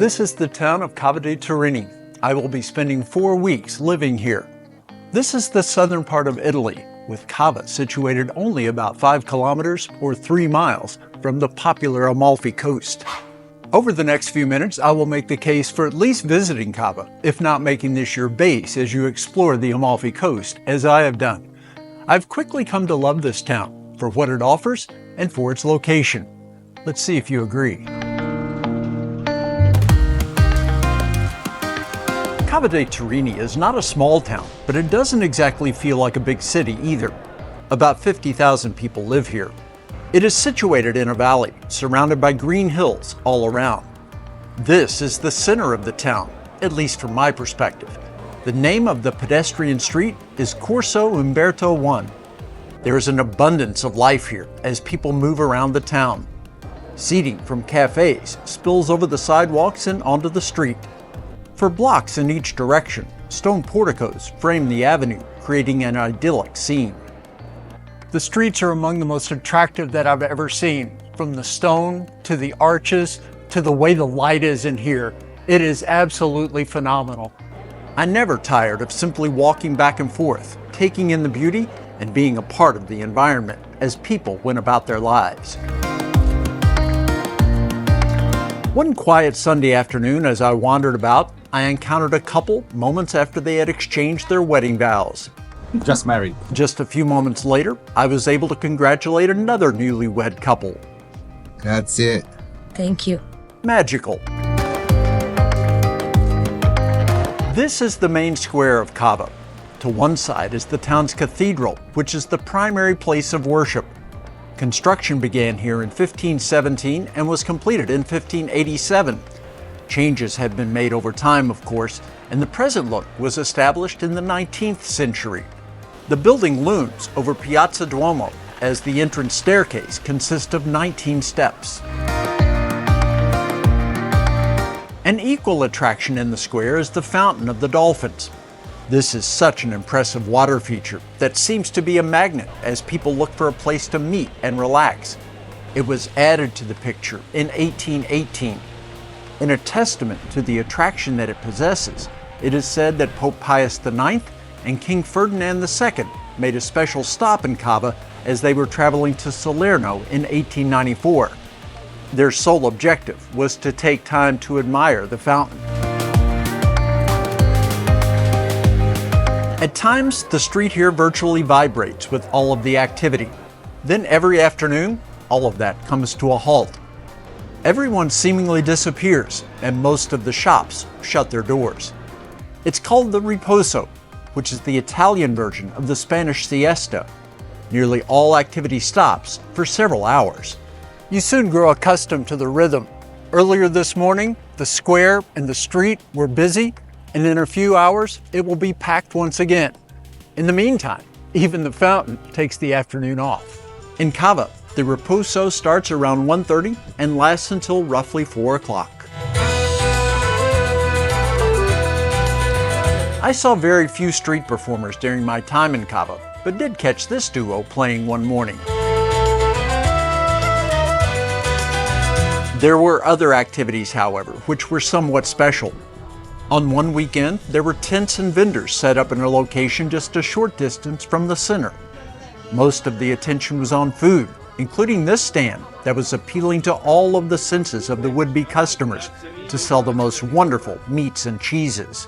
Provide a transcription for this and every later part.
This is the town of Cava de Tirreni. I will be spending 4 weeks living here. This is the southern part of Italy, with Cava situated only about 5 kilometers or 3 miles from the popular Amalfi Coast. Over the next few minutes, I will make the case for at least visiting Cava, if not making this your base as you explore the Amalfi Coast, as I have done. I've quickly come to love this town for what it offers and for its location. Let's see if you agree. Cava de Tirreni is not a small town, but it doesn't exactly feel like a big city either. About 50,000 people live here. It is situated in a valley, surrounded by green hills all around. This is the center of the town, at least from my perspective. The name of the pedestrian street is Corso Umberto I. There is an abundance of life here as people move around the town. Seating from cafes spills over the sidewalks and onto the street. For blocks in each direction, stone porticos frame the avenue, creating an idyllic scene. The streets are among the most attractive that I've ever seen, from the stone to the arches to the way the light is in here. It is absolutely phenomenal. I never tired of simply walking back and forth, taking in the beauty and being a part of the environment as people went about their lives. One quiet Sunday afternoon as I wandered about, I encountered a couple moments after they had exchanged their wedding vows. Just married. Just a few moments later, I was able to congratulate another newlywed couple. That's it. Thank you. Magical. This is the main square of Cava. To one side is the town's cathedral, which is the primary place of worship. Construction began here in 1517 and was completed in 1587. Changes have been made over time, of course, and the present look was established in the 19th century. The building looms over Piazza Duomo, as the entrance staircase consists of 19 steps. An equal attraction in the square is the Fountain of the Dolphins. This is such an impressive water feature that seems to be a magnet as people look for a place to meet and relax. It was added to the picture in 1818. In a testament to the attraction that it possesses, it is said that Pope Pius IX and King Ferdinand II made a special stop in Cava as they were traveling to Salerno in 1894. Their sole objective was to take time to admire the fountain. At times, the street here virtually vibrates with all of the activity. Then every afternoon, all of that comes to a halt. Everyone seemingly disappears, and most of the shops shut their doors. It's called the riposo, which is the Italian version of the Spanish siesta. Nearly all activity stops for several hours. You soon grow accustomed to the rhythm. Earlier this morning, the square and the street were busy, and in a few hours, it will be packed once again. In the meantime, even the fountain takes the afternoon off. In Cava, the riposo starts around 1:30 and lasts until roughly 4 o'clock. I saw very few street performers during my time in Cava, but did catch this duo playing one morning. There were other activities, however, which were somewhat special. On one weekend, there were tents and vendors set up in a location just a short distance from the center. Most of the attention was on food, including this stand that was appealing to all of the senses of the would-be customers to sell the most wonderful meats and cheeses.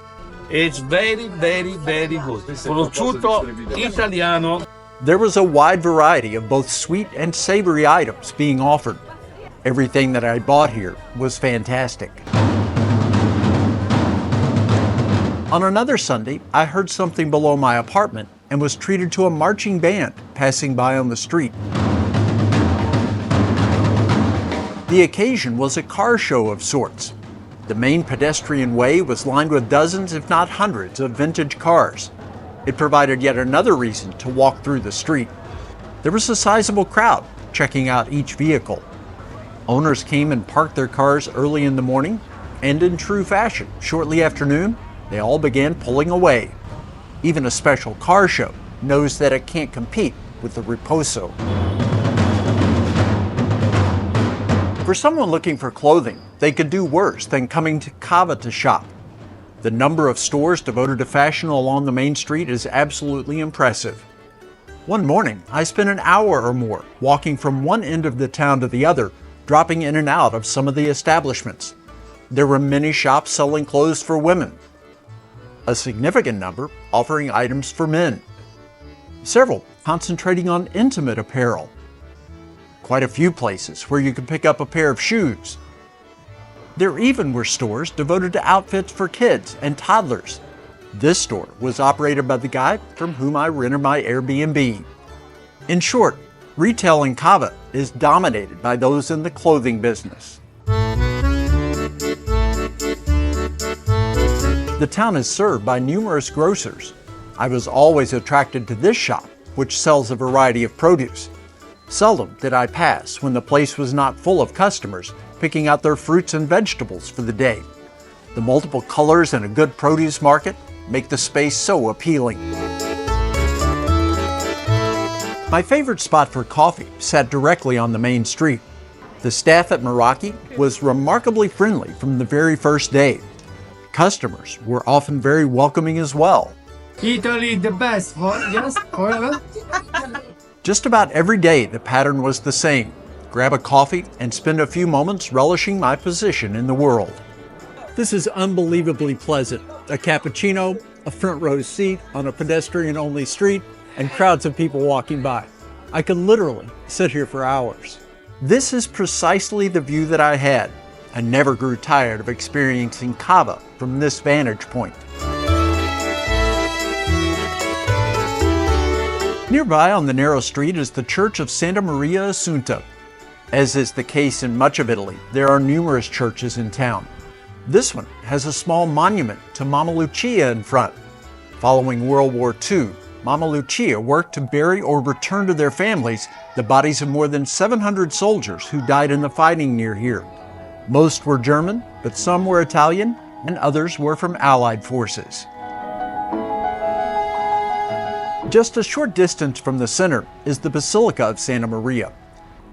It's very, very, very good. Prosciutto Italiano. There was a wide variety of both sweet and savory items being offered. Everything that I bought here was fantastic. On another Sunday, I heard something below my apartment and was treated to a marching band passing by on the street. The occasion was a car show of sorts. The main pedestrian way was lined with dozens, if not hundreds, of vintage cars. It provided yet another reason to walk through the street. There was a sizable crowd checking out each vehicle. Owners came and parked their cars early in the morning, and in true fashion, shortly after noon, they all began pulling away. Even a special car show knows that it can't compete with the riposo. For someone looking for clothing, they could do worse than coming to Cava to shop. The number of stores devoted to fashion along the main street is absolutely impressive. One morning, I spent an hour or more walking from one end of the town to the other, dropping in and out of some of the establishments. There were many shops selling clothes for women, a significant number offering items for men, several concentrating on intimate apparel, quite a few places where you could pick up a pair of shoes. There even were stores devoted to outfits for kids and toddlers. This store was operated by the guy from whom I rented my Airbnb. In short, retail in Cava is dominated by those in the clothing business. The town is served by numerous grocers. I was always attracted to this shop, which sells a variety of produce. Seldom did I pass when the place was not full of customers picking out their fruits and vegetables for the day. The multiple colors in a good produce market make the space so appealing. My favorite spot for coffee sat directly on the main street. The staff at Meraki was remarkably friendly from the very first day. Customers were often very welcoming as well. Italy the best, yes, forever. Just about every day the pattern was the same. Grab a coffee and spend a few moments relishing my position in the world. This is unbelievably pleasant. A cappuccino, a front row seat on a pedestrian-only street, and crowds of people walking by. I could literally sit here for hours. This is precisely the view that I had. I never grew tired of experiencing Cava from this vantage point. Nearby on the narrow street is the Church of Santa Maria Assunta. As is the case in much of Italy, there are numerous churches in town. This one has a small monument to Mama Lucia in front. Following World War II, Mama Lucia worked to bury or return to their families the bodies of more than 700 soldiers who died in the fighting near here. Most were German, but some were Italian, and others were from Allied forces. Just a short distance from the center is the Basilica of Santa Maria.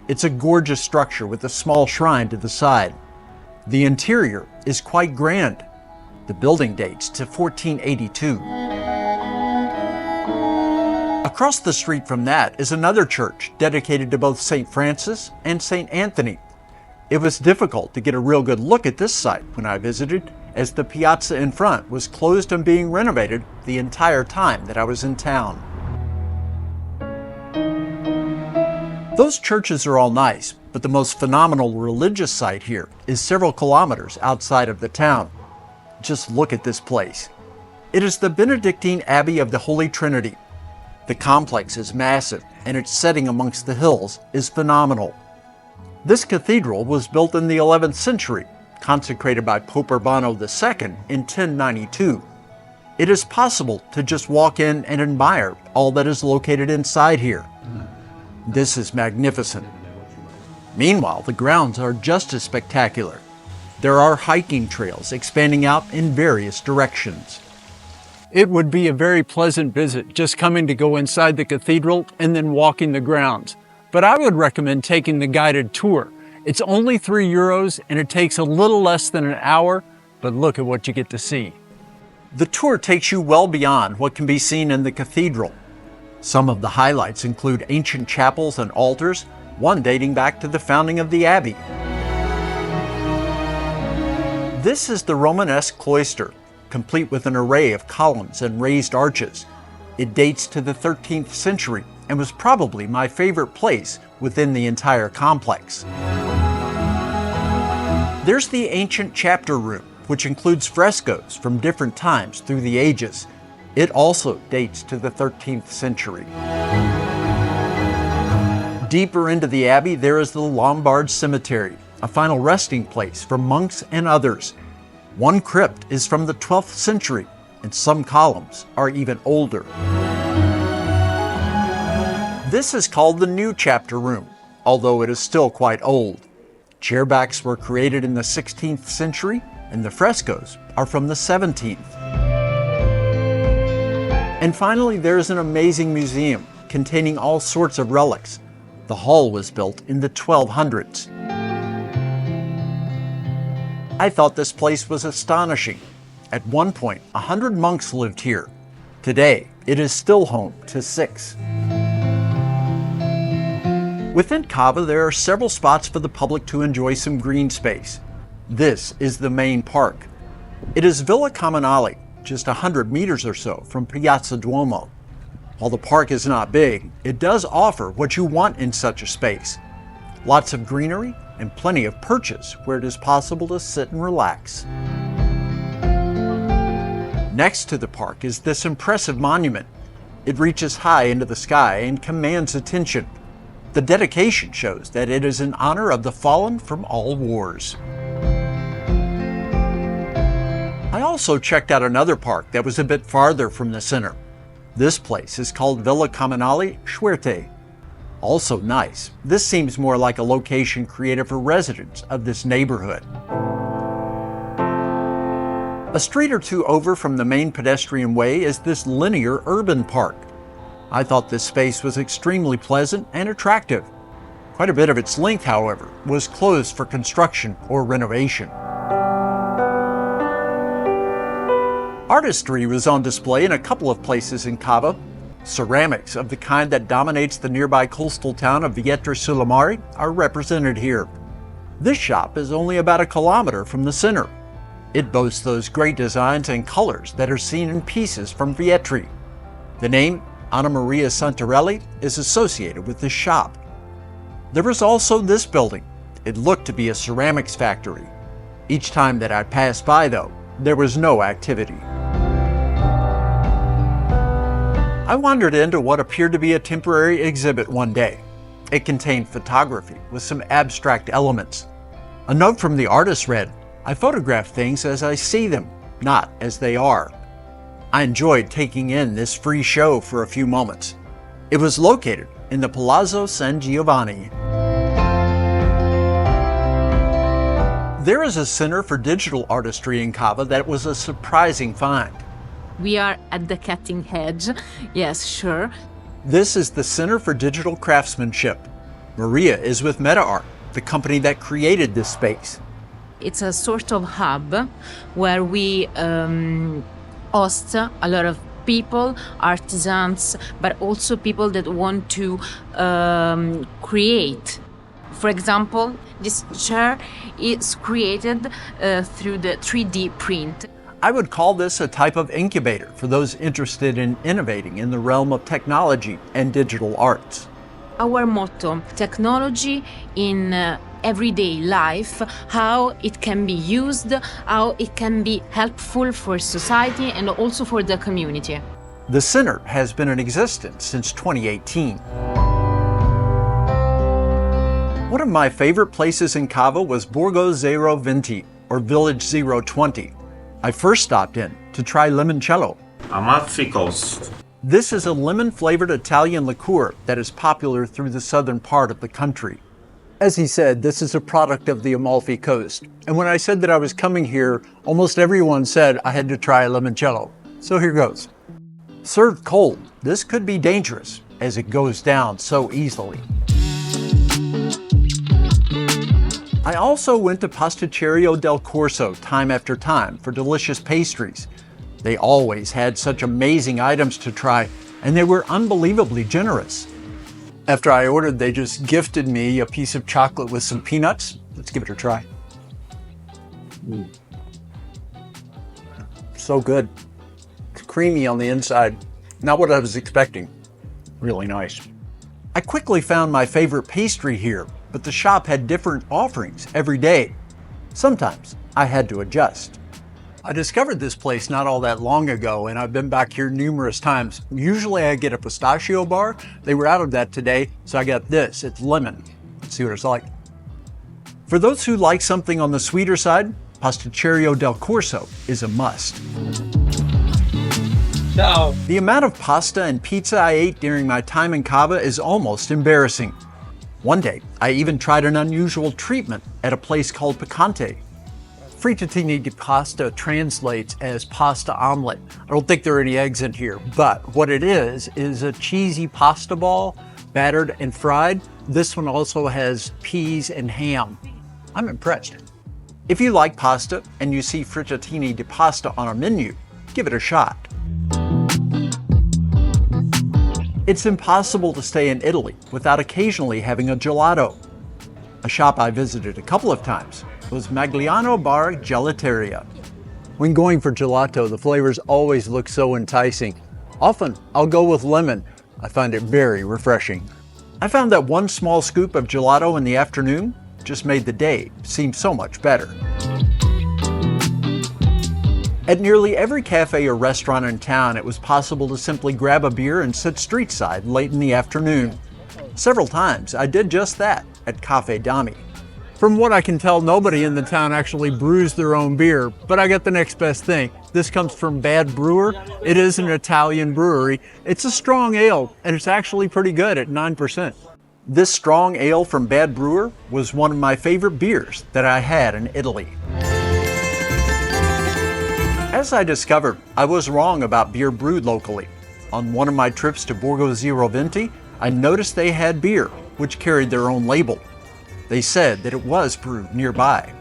It's a gorgeous structure with a small shrine to the side. The interior is quite grand. The building dates to 1482. Across the street from that is another church dedicated to both St. Francis and St. Anthony. It was difficult to get a real good look at this site when I visited, as the piazza in front was closed and being renovated the entire time that I was in town. Those churches are all nice, but the most phenomenal religious site here is several kilometers outside of the town. Just look at this place. It is the Benedictine Abbey of the Holy Trinity. The complex is massive, and its setting amongst the hills is phenomenal. This cathedral was built in the 11th century, consecrated by Pope Urbano II in 1092. It is possible to just walk in and admire all that is located inside here. This is magnificent. Meanwhile, the grounds are just as spectacular. There are hiking trails expanding out in various directions. It would be a very pleasant visit just coming to go inside the cathedral and then walking the grounds. But I would recommend taking the guided tour. It's only €3 and it takes a little less than an hour, but look at what you get to see. The tour takes you well beyond what can be seen in the cathedral. Some of the highlights include ancient chapels and altars, one dating back to the founding of the abbey. This is the Romanesque cloister, complete with an array of columns and raised arches. It dates to the 13th century and was probably my favorite place within the entire complex. There's the ancient chapter room, which includes frescoes from different times through the ages. It also dates to the 13th century. Deeper into the abbey, there is the Lombard Cemetery, a final resting place for monks and others. One crypt is from the 12th century, and some columns are even older. This is called the New Chapter Room, although it is still quite old. Chairbacks were created in the 16th century, and the frescoes are from the 17th. And finally, there is an amazing museum containing all sorts of relics. The hall was built in the 1200s. I thought this place was astonishing. At one point, 100 monks lived here. Today, it is still home to 6. Within Cava, there are several spots for the public to enjoy some green space. This is the main park. It is Villa Comunale, just 100 meters or so from Piazza Duomo. While the park is not big, it does offer what you want in such a space. Lots of greenery and plenty of perches where it is possible to sit and relax. Next to the park is this impressive monument. It reaches high into the sky and commands attention. The dedication shows that it is in honor of the fallen from all wars. I also checked out another park that was a bit farther from the center. This place is called Villa Comunale Xuerte. Also nice, this seems more like a location created for residents of this neighborhood. A street or two over from the main pedestrian way is this linear urban park. I thought this space was extremely pleasant and attractive. Quite a bit of its length, however, was closed for construction or renovation. Artistry was on display in a couple of places in Cava. Ceramics of the kind that dominates the nearby coastal town of Vietri sulle Mare are represented here. This shop is only about a kilometer from the center. It boasts those great designs and colors that are seen in pieces from Vietri. The name Anna Maria Santarelli is associated with this shop. There was also this building. It looked to be a ceramics factory. Each time that I passed by, though, there was no activity. I wandered into what appeared to be a temporary exhibit one day. It contained photography with some abstract elements. A note from the artist read, "I photograph things as I see them, not as they are." I enjoyed taking in this free show for a few moments. It was located in the Palazzo San Giovanni. There is a center for digital artistry in Cava that was a surprising find. We are at the cutting edge. Yes, sure. This is the Center for Digital Craftsmanship. Maria is with MetaArt, the company that created this space. It's a sort of hub where we host a lot of people, artisans, but also people that want to create. For example, this chair is created through the 3D print. I would call this a type of incubator for those interested in innovating in the realm of technology and digital arts. Our motto, technology in everyday life, how it can be used, how it can be helpful for society and also for the community. The center has been in existence since 2018. One of my favorite places in Cava was Borgo 020, or Village 020. I first stopped in to try limoncello. Amalfi Coast. This is a lemon-flavored Italian liqueur that is popular through the southern part of the country. As he said, this is a product of the Amalfi Coast. And when I said that I was coming here, almost everyone said I had to try limoncello. So here goes. Served cold, this could be dangerous as it goes down so easily. I also went to Pasticceria del Corso time after time for delicious pastries. They always had such amazing items to try, and they were unbelievably generous. After I ordered, they just gifted me a piece of chocolate with some peanuts. Let's give it a try. So good. It's creamy on the inside. Not what I was expecting. Really nice. I quickly found my favorite pastry here, but the shop had different offerings every day. Sometimes I had to adjust. I discovered this place not all that long ago, and I've been back here numerous times. Usually I get a pistachio bar. They were out of that today, so I got this. It's lemon. Let's see what it's like. For those who like something on the sweeter side, Pasticceria del Corso is a must. Ciao. The amount of pasta and pizza I ate during my time in Cava is almost embarrassing. One day, I even tried an unusual treatment at a place called Picante. Frittini di pasta translates as pasta omelet. I don't think there are any eggs in here, but what it is a cheesy pasta ball, battered and fried. This one also has peas and ham. I'm impressed. If you like pasta and you see frittatina di pasta on our menu, give it a shot. It's impossible to stay in Italy without occasionally having a gelato. A shop I visited a couple of times was Magliano Bar Gelateria. When going for gelato, the flavors always look so enticing. Often, I'll go with lemon. I find it very refreshing. I found that one small scoop of gelato in the afternoon just made the day seem so much better. At nearly every cafe or restaurant in town, it was possible to simply grab a beer and sit streetside late in the afternoon. Several times, I did just that at Cafe Dami. From what I can tell, nobody in the town actually brews their own beer, but I got the next best thing. This comes from Bad Brewer. It is an Italian brewery. It's a strong ale, and it's actually pretty good at 9%. This strong ale from Bad Brewer was one of my favorite beers that I had in Italy. As I discovered, I was wrong about beer brewed locally. On one of my trips to Borgo Zero Venti, I noticed they had beer, which carried their own label. They said that it was brewed nearby.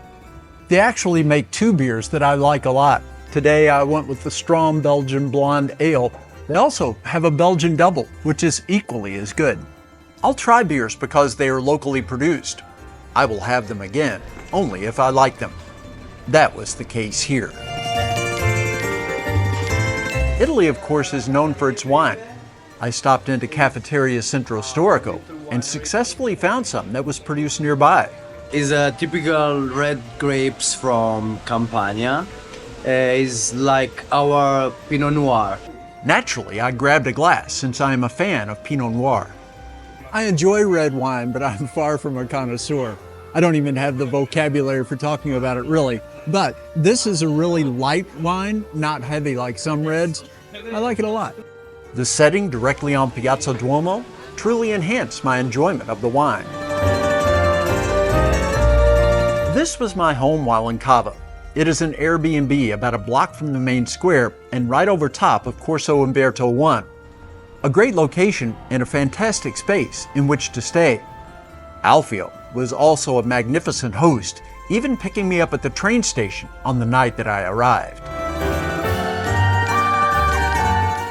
They actually make two beers that I like a lot. Today I went with the strong Belgian Blonde Ale. They also have a Belgian Double, which is equally as good. I'll try beers because they are locally produced. I will have them again, only if I like them. That was the case here. Italy, of course, is known for its wine. I stopped into Cafeteria Centro Storico and successfully found some that was produced nearby. It's a typical red grapes from Campania. It's like our Pinot Noir. Naturally, I grabbed a glass since I am a fan of Pinot Noir. I enjoy red wine, but I'm far from a connoisseur. I don't even have the vocabulary for talking about it, really. But this is a really light wine, not heavy like some reds. I like it a lot. The setting directly on Piazza Duomo truly enhanced my enjoyment of the wine. This was my home while in Cava. It is an Airbnb about a block from the main square and right over top of Corso Umberto I. A great location and a fantastic space in which to stay. Alfio was also a magnificent host, even picking me up at the train station on the night that I arrived.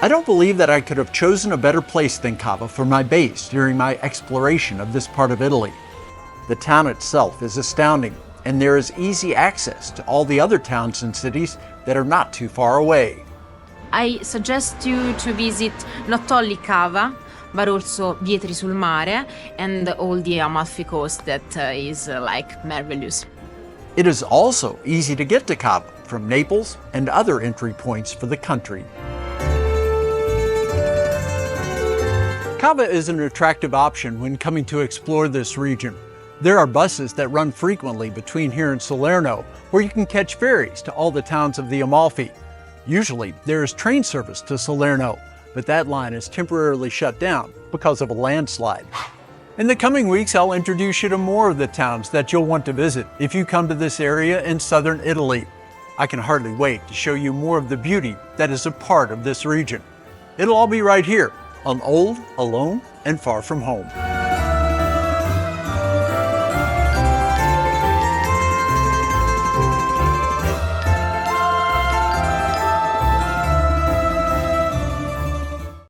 I don't believe that I could have chosen a better place than Cava for my base during my exploration of this part of Italy. The town itself is astounding, and there is easy access to all the other towns and cities that are not too far away. I suggest you to visit not only Cava, but also Vietri sul Mare and all the Amalfi Coast that is like marvelous. It is also easy to get to Cava from Naples and other entry points for the country. Cava is an attractive option when coming to explore this region. There are buses that run frequently between here and Salerno, where you can catch ferries to all the towns of the Amalfi. Usually, there is train service to Salerno, but that line is temporarily shut down because of a landslide. In the coming weeks, I'll introduce you to more of the towns that you'll want to visit if you come to this area in southern Italy. I can hardly wait to show you more of the beauty that is a part of this region. It'll all be right here on Old, Alone, and Far From Home.